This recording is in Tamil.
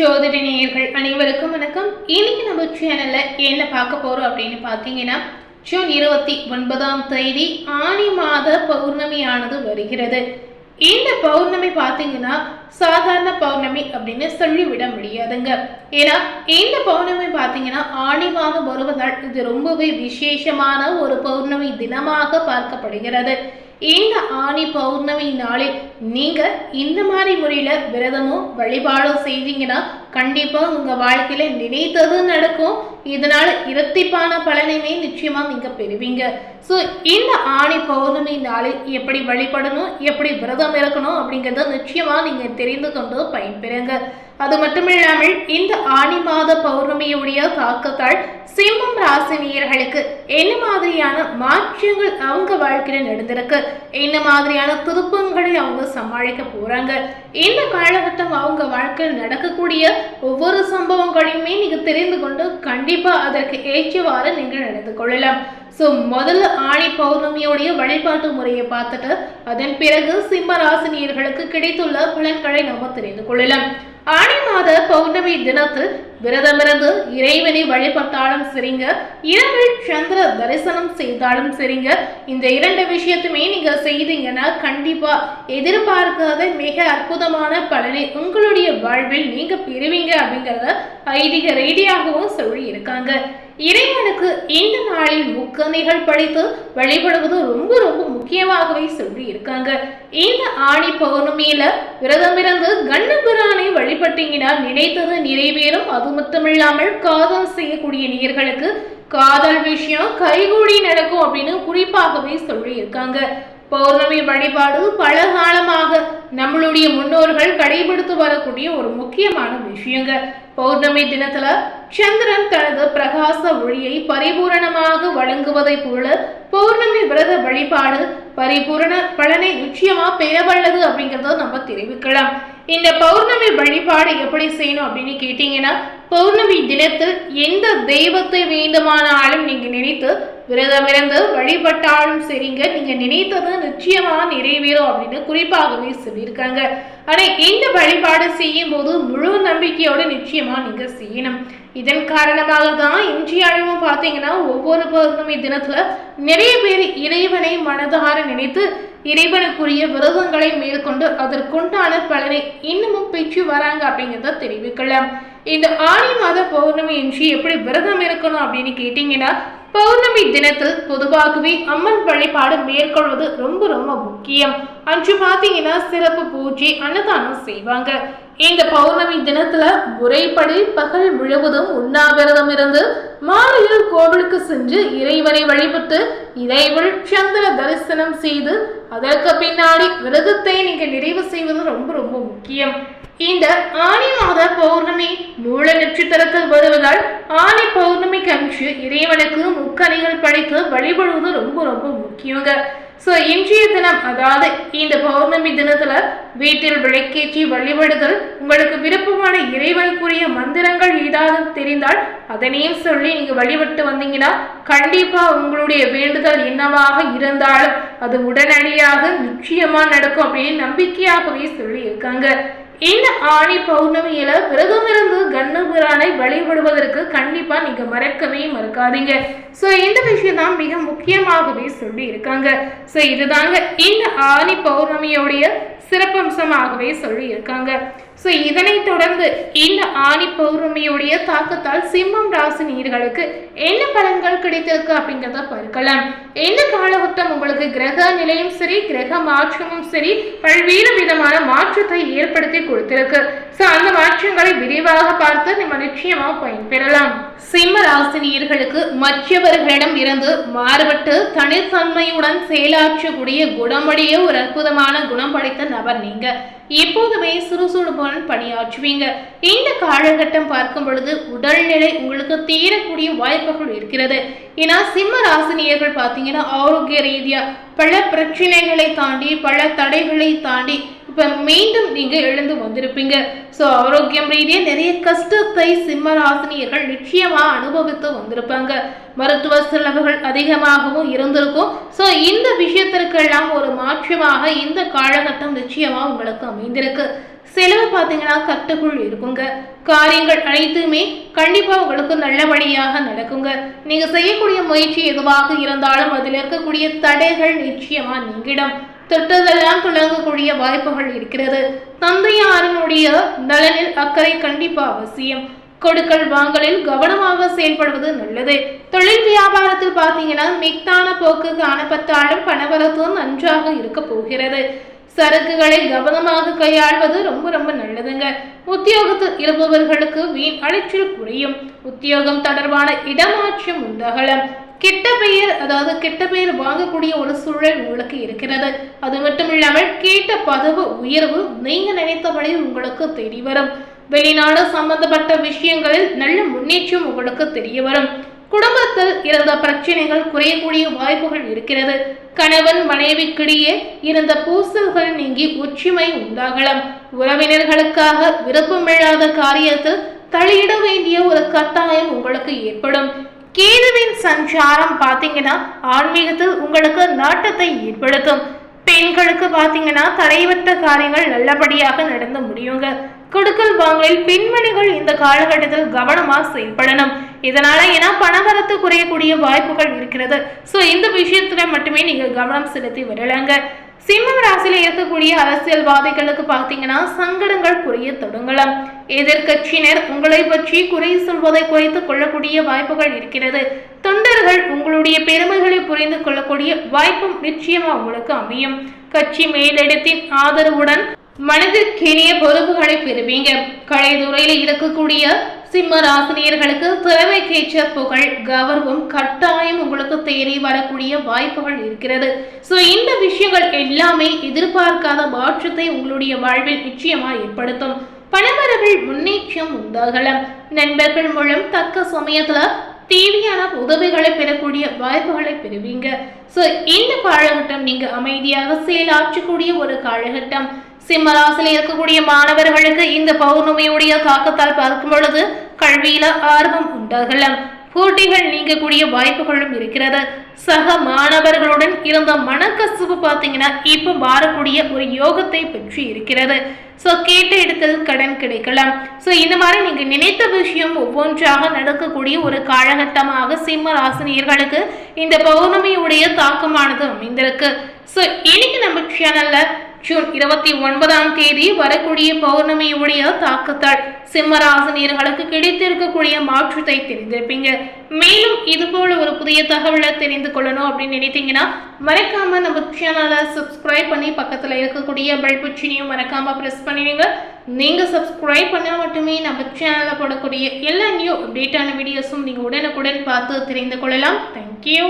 ஜோதிட நேயர்கள் அனைவருக்கும் வணக்கம். இன்னைக்கு நம்ம சேனல்ல என்ன பார்க்க போறோம் அப்படின்னு பார்த்தீங்கன்னா, ஜூன் 29ஆம் தேதி ஆனி மாத பௌர்ணமியானது வருகிறது. இந்த பௌர்ணமி பார்த்தீங்கன்னா சாதாரண பௌர்ணமி அப்படின்னு சொல்லிவிட முடியாதுங்க. ஏன்னா இந்த பௌர்ணமி பார்த்தீங்கன்னா ஆனி மாதம் வருவதால் இது ரொம்பவே விசேஷமான ஒரு பௌர்ணமி தினமாக பார்க்கப்படுகிறது. இந்த ஆனி பௌர்ணமி நாளில் நீங்க இந்த மாதிரி முறையில விரதமும் வழிபாடும் செய்தீங்கன்னா கண்டிப்பா உங்க வாழ்க்கையில நினைத்தது நடக்கும். இதனால இரட்டிப்பான பலனையுமே நிச்சயமா நீங்க பெறுவீங்க. ஸோ இந்த ஆனி பௌர்ணமி நாளில் எப்படி வழிபடணும், எப்படி விரதம் இருக்கணும் அப்படிங்கிறத நிச்சயமா நீங்க தெரிந்து கொண்டு பயன்பெறுங்க. அது மட்டுமில்லாமல் இந்த ஆனி மாத பௌர்ணமியுடைய தாக்கத்தால் சிம்மம் ராசி நேயர்களுக்கு என்ன மாதிரியான மாற்றங்கள் அவங்க வாழ்க்கையில நடந்திருக்கு, என்ன மாதிரியான திருப்பங்களை அவங்க சமாளிக்க போறாங்க, இந்த காலகட்டம் அவங்க வாழ்க்கையில் நடக்கக்கூடிய ஒவ்வொரு சம்பவங்களையுமே நீங்க தெரிந்து கொண்டு கண்டிப்பா அதற்கு ஏற்றவாறு நீங்கள் நடந்து கொள்ளலாம். ஸோ முதல்ல ஆனி பௌர்ணமியோடைய வழிபாட்டு முறையை பார்த்துட்டு அதன் பிறகு சிம்ம ராசினியர்களுக்கு கிடைத்துள்ள பலன்களை நாம தெரிந்து கொள்ளலாம். ஆனி மாத பௌர்ணமி தினத்தில் விரதமிருந்து இறைவனை வழிபட்டாலும் சரிங்க, இரவில் சந்திர தரிசனம் செய்தாலும் சரிங்க, இந்த இரண்டு விஷயத்துமே நீங்க செய்தீங்கன்னா கண்டிப்பா எதிர்பார்க்காத மிக அற்புதமான பலனை உங்களுடைய வாழ்வில் நீங்க பெறுவீங்க அப்படிங்கிறத ஐதீக ரீதியாகவும் சொல்லி இருக்காங்க. இறைவனுக்கு இந்த நாளில் முக்கணிகள் படித்து வழிபடுவது ரொம்ப ரொம்ப முக்கியமாகவே சொல்லி இருக்காங்க. இந்த ஆணி பௌர்ணமியில விரதமிருந்து கண்ணபிரானை வழிபட்டீங்கன்னா நினைத்தது நிறைவேறும். அது மட்டுமில்லாமல் காதல் செய்யக்கூடிய நேயர்களுக்கு காதல் விஷயம் கைகூடி நடக்கும் அப்படின்னு குறிப்பாகவே சொல்லி இருக்காங்க. பௌர்ணமி வழிபாடு பல காலமாக நம்மளுடைய முன்னோர்கள் கடைபிடித்து வரக்கூடிய ஒரு முக்கியமான விஷயங்க. பௌர்ணமி தினத்துல சந்திரன் தனது பிரகாச ஒளியை பரிபூரணமாக வழங்குவதை போல பௌர்ணமி விரத வழிபாடு பரிபூரண பலனை நிச்சயமா பெறவல்லது அப்படிங்கறத நம்ம தெரிவிக்கலாம். இந்த பௌர்ணமி வழிபாடு எப்படி செய்யணும் அப்படின்னு கேட்டீங்கன்னா, பௌர்ணமி தினத்தில் எந்த தெய்வத்தை வேண்டுமானாலும் நீங்க நினைத்து விரதமிருந்து வழிபட்டாலும் சரிங்க, நீங்க நினைத்தது நிச்சயமா நிறைவேறும் அப்படின்னு குறிப்பாகவே சொல்லியிருக்காங்க. ஆனா இந்த வழிபாடு செய்யும் போது முழு நம்பிக்கையோட நிச்சயமா நீங்க செய்யணும். இதன் காரணமாக தான் இன்றைய அளவும் பார்த்தீங்கன்னா ஒவ்வொரு பௌர்ணமி தினத்துல நிறைய பேர் இறைவனை மனதார நினைத்து இறைவனுக்குரிய விரதங்களை மேற்கொண்டு அதற்குண்டான பலனை இன்னமும் பெற்று வராங்க அப்படிங்கிறத தெரிவிக்கலாம். இந்த ஆனி மாத பௌர்ணமி இன்றி எப்படி விரதம் இருக்கணும் அப்படின்னு கேட்டீங்கன்னா, பௌர்ணமி தினத்தில் பொதுவாகவே அம்மன் வழிபாடு மேற்கொள்வது ரொம்ப ரொம்ப முக்கியம். அன்று பார்த்தீங்கன்னா சிறப்பு பூஜை அன்னதானம் செய்வாங்க. இந்த பௌர்ணமி தினத்துல முறைப்படி பகல் முழுவதும் உண்ணாவிரதம் இருந்து மாலையில் கோவிலுக்கு சென்று இறைவனை வழிபட்டு இறைவன் சந்திர தரிசனம் செய்து அதற்கு பின்னாடி விரதத்தை நீங்க நிறைவு செய்வது ரொம்ப ரொம்ப முக்கியம். இந்த ஆனி மாத பௌர்ணமி மூல நட்சத்திரத்தில் வருவதால் ஆனி பௌர்ணமிக்கு அன்று இறைவனுக்கு முக்கணிகள் படைத்து வழிபடுவது ரொம்ப ரொம்ப முக்கியங்க. ஸோ இன்றைய தினம் அதாவது இந்த பௌர்ணமி தினத்துல வீட்டில் விளக்கேற்றி வழிபடுதல், உங்களுக்கு விருப்பமான இறைவனுக்குரிய மந்திரங்கள் ஏதாவது தெரிந்தால் அதனையும் சொல்லி நீங்க வழிபட்டு வந்தீங்கன்னா கண்டிப்பா உங்களுடைய வேண்டுதல் என்னவாக இருந்தாலும் அது உடனடியாக நிச்சயமா நடக்கும் அப்படின்னு நம்பிக்கையாகவே சொல்லி இருக்காங்க. இந்த ஆனி பௌர்ணமியில விரதமிருந்து கண்ணபிரானை வழிபடுவதற்கு கண்டிப்பா நீங்க மறக்கவே மறக்காதீங்க. சோ இந்த விஷயம் தான் மிக முக்கியமாகவே சொல்லி இருக்காங்க. சோ இதுதாங்க இந்த ஆனி பௌர்ணமியோடைய சிறப்பம்சமாகவே சொல்லி இருக்காங்க. ஸோ இதனை தொடர்ந்து இந்த ஆனி பௌர்ணமியுடைய தாக்கத்தால் சிம்மம் ராசி நேயர்களுக்கு என்ன பலன்கள் கிடைத்திருக்கு அப்படிங்கிறத பார்க்கலாம். இந்த காலகட்டம் உங்களுக்கு கிரக நிலையும் சரி கிரக மாற்றமும் சரி பல்வேறு விதமான மாற்றத்தை ஏற்படுத்தி கொடுத்திருக்கு. ஸோ அந்த மாற்றங்களை விரிவாக பார்த்து நம்ம நிச்சயமா பயன்பெறலாம். சிம்ம ராசி நேயர்களுக்கு மற்றவர்களிடம் இருந்து மாறுபட்டு தனித்தன்மையுடன் செயலாற்றக்கூடிய குணமுடைய ஒரு அற்புதமான குணம் படைத்த நபர் நீங்க. எப்போதுமே சுறுசுறுப்புடன் பணியாற்றுவீங்க. இந்த காலகட்டம் பார்க்கும் பொழுது உடல்நிலை உங்களுக்கு தீரக்கூடிய வாய்ப்புகள் இருக்கிறது. ஏன்னா சிம்ம ராசினியர்கள் பார்த்தீங்கன்னா ஆரோக்கிய ரீதியா பல பிரச்சனைகளை தாண்டி பல தடைகளை தாண்டி இப்ப மீண்டும் நீங்க எழுந்து வந்திருப்பீங்க. ஸோ ஆரோக்கியம் ரீதியா நிறைய கஷ்டத்தை சிம்ம ராசினியர்கள் நிச்சயமா அனுபவித்து வந்திருப்பாங்க. மருத்துவ செலவுகள் அதிகமாகவும் இருந்திருக்கும். ஸோ இந்த விஷயத்திற்கெல்லாம் ஒரு மாற்றமாக இந்த காலகட்டம் நிச்சயமா உங்களுக்கு அமைந்திருக்கு. செலவு பார்த்தீங்கன்னா கட்டுக்குள் இருக்குங்க. காரியங்கள் அனைத்துமே கண்டிப்பா உங்களுக்கு நல்லபடியாக நடக்குங்க. நீங்க செய்யக்கூடிய முயற்சி எதுவாக இருந்தாலும் அதில் இருக்கக்கூடிய தடைகள் நிச்சயமா நீங்கிடும். தொட்டதெல்லாம் தொடங்கக்கூடிய வாய்ப்புகள் இருக்கிறது. தந்தையாரனுடைய நலனில் அக்கறை கண்டிப்பா அவசியம். கொடுக்கல் வாங்கலில் கவனமாக செயல்படுவது நல்லது. தொழில் வியாபாரத்தில் பார்த்தீங்கன்னா மிக்தான போக்கு காணப்பட்டாலும் பணவரத்து நன்றாக இருக்க போகிறது. சரக்குகளை கவனமாக கையாள்வது ரொம்ப ரொம்ப நல்லதுங்க. உத்தியோகத்தில் இருப்பவர்களுக்கு வீண் அலைச்சல் குறையும். உத்தியோகம் தொடர்பான இடமாற்றம் உண்டாகலாம். கெட்ட பெயர் வாங்கக்கூடிய ஒரு சூழல் உங்களுக்கு இருக்கிறது. அது மட்டும் இல்லாமல் கேட்ட பதவு உயர்வு நீங்க நினைத்தபடி உங்களுக்கு தெரிய வரும். வெளிநாடு சம்பந்தப்பட்ட விஷயங்களில் நல்ல முன்னேற்றம் உங்களுக்கு தெரிய வரும். குடும்பத்தில் இருந்த பிரச்சனைகள் குறையக்கூடிய வாய்ப்புகள் இருக்கிறது. கணவன் மனைவிக்கிடையே இருந்த பூசல்கள் நீங்கி ஒற்றுமை உண்டாகலாம். உறவினர்களுக்காக விருப்பமில்லாத காரியத்தில் தலையிட வேண்டிய ஒரு கட்டாயம் உங்களுக்கு ஏற்படும். கேதுவின் சஞ்சாரம் பாத்தீங்கன்னா ஆன்மீகத்தில் உங்களுக்கு நாட்டத்தை ஏற்படுத்தும். பெண்களுக்கு பாத்தீங்கன்னா தடைவட்ட காரியங்கள் நல்லபடியாக நடந்து முடியுங்க. கொடுக்கல் வாங்கலில் பெண்மணிகள் இந்த காலகட்டத்தில் கவனமா செயல்படணும். இதனால பணவரத்து குறையக்கூடிய வாய்ப்புகள் இருக்கிறது. சோ இந்த விஷயத்துல மட்டுமே நீங்க கவனம் செலுத்தி வரலாங்க. சிம்மம் ராசியில இருக்கக்கூடிய அரசியல்வாதிகளுக்கு பார்த்தீங்கன்னா சங்கடங்கள் குறைய தொடங்கலாம். எதிர்கட்சியினர் உங்களை பற்றி குறை சொல்வதை குறைத்துக் கொள்ளக்கூடிய வாய்ப்புகள் இருக்கிறது. தொண்டர்கள் உங்களுடைய பெருமைகளை புரிந்து கொள்ளக்கூடிய வாய்ப்பும் நிச்சயமா உங்களுக்கு அமையும். கட்சி மேலிடத்தின் ஆதரவுடன் மனதிற்கினிய பொறுப்புகளை பெறுவீங்க. கலைத்துறையில இருக்கக்கூடிய சிம்ம ராசினியர்களுக்கு திறமைக்கேற்ற புகழ் கௌரவம் கட்டாயம் உங்களுக்கு தேடி வரக்கூடிய வாய்ப்புகள் இருக்கிறது. சோ இந்த விஷயங்கள் எல்லாமே எதிர்பார்க்காத மாற்றத்தை உங்களுடைய வாழ்வில் நிச்சயமா ஏற்படுத்தும். பணவரவில் முன்னேற்றம் உண்டாகலாம். நண்பர்கள் மூலம் தக்க சமயத்துல தேவையான உதவிகளை பெறக்கூடிய வாய்ப்புகளை பெறுவீங்க. சோ இந்த காலகட்டம் நீங்க அமைதியாக செயலாற்றக்கூடிய ஒரு காலகட்டம். சிம்மராசியில் இருக்கக்கூடிய மாணவர்களுக்கு இந்த பௌர்ணமியுடைய தாக்கத்தால் பார்க்கும் பொழுது கல்வியில ஆர்வம் உண்டாகலாம். போட்டிகள் நீங்கக்கூடிய வாய்ப்புகளும் இருக்கிறது. சக மாணவர்களுடன் இருந்த மனக்கசுப்பு பார்த்தீங்கன்னா இப்ப மாறக்கூடிய ஒரு யோகத்தை பெற்று இருக்கிறது. சோ கேட்ட இடத்தில் கடன் கிடைக்கலாம். சோ இந்த மாதிரி நீங்க நினைத்த விஷயம் ஒவ்வொன்றாக நடக்கக்கூடிய ஒரு காலகட்டமாக சிம்ம ராசினியர்களுக்கு இந்த பௌர்ணமியுடைய தாக்கமானது அமைந்திருக்கு. சோ இன்னைக்கு நம்ம சேனல்ல ஜூன் 29 வரக்கூடிய பௌர்ணமியுடைய தாக்கத்தால் சிம்மராசினியர்களுக்கு கிடைத்திருக்கக்கூடிய மாற்றத்தை தெரிந்திருப்பீங்க. மேலும் இது போல ஒரு புதிய தகவலை தெரிந்து கொள்ளணும் அப்படின்னு நினைத்தீங்கன்னா மறக்காம நம்ம சேனலை சப்ஸ்கிரைப் பண்ணி பக்கத்துல இருக்கக்கூடிய பெல் பட்டனையும் மறக்காம பிரஸ் பண்ணிடுங்க. நீங்க சப்ஸ்கிரைப் பண்ணா மட்டுமே நம்ம சேனல்ல போடக்கூடிய எல்லா நியூ அப்டேட்டான வீடியோஸும் நீங்க உடனுக்குடன் பார்த்து தெரிந்து கொள்ளலாம். தேங்க்யூ.